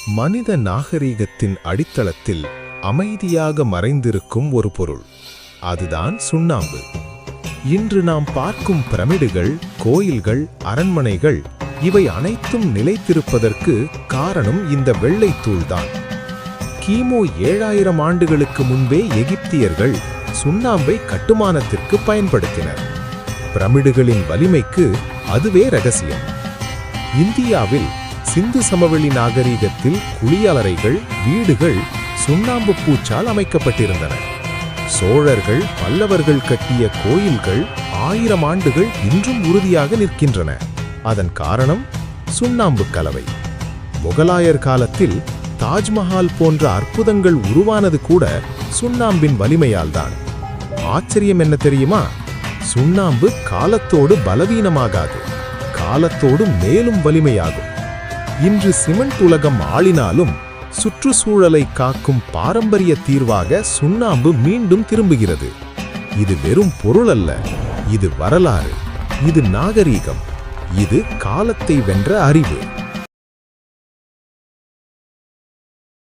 மனித நாகரீகத்தின் அடித்தளத்தில் அமைதியாக மறைந்திருக்கும் ஒரு பொருள், அதுதான் சுண்ணாம்பு. இன்று நாம் பார்க்கும் பிரமிடுகள், கோயில்கள், அரண்மனைகள் இவை அனைத்தும் நிலைத்திருப்பதற்கு காரணம் இந்த வெள்ளைத்தூள்தான். கிமு 7000 ஆண்டுகளுக்கு முன்பே எகிப்தியர்கள் சுண்ணாம்பை கட்டுமானத்திற்கு பயன்படுத்தினர். பிரமிடுகளின் வலிமைக்கு அதுவே ரகசியம். இந்தியாவில் சிந்து சமவெளி நாகரீகத்தில் குளியலறைகள், வீடுகள் சுண்ணாம்பு பூச்சால் அமைக்கப்பட்டிருந்தன. சோழர்கள், பல்லவர்கள் கட்டிய கோயில்கள் 1000 ஆண்டுகள் இன்றும் உறுதியாக நிற்கின்றன. அதன் காரணம் சுண்ணாம்பு கலவை. முகலாயர் காலத்தில் தாஜ்மஹால் போன்ற அற்புதங்கள் உருவானது கூட சுண்ணாம்பின் வலிமையால்தான். ஆச்சரியம் என்ன தெரியுமா? சுண்ணாம்பு காலத்தோடு பலவீனமாகாது, காலத்தோடு மேலும் வலிமையாகும். இன்று சிமெண்ட் உலகம் ஆளினாலும் சுற்றுச்சூழலை காக்கும் பாரம்பரிய தீர்வாக சுண்ணாம்பு மீண்டும் திரும்புகிறது. இது வெறும் பொருள் அல்ல, இது வரலாறு, இது நாகரீகம், இது காலத்தை வென்ற அறிவு.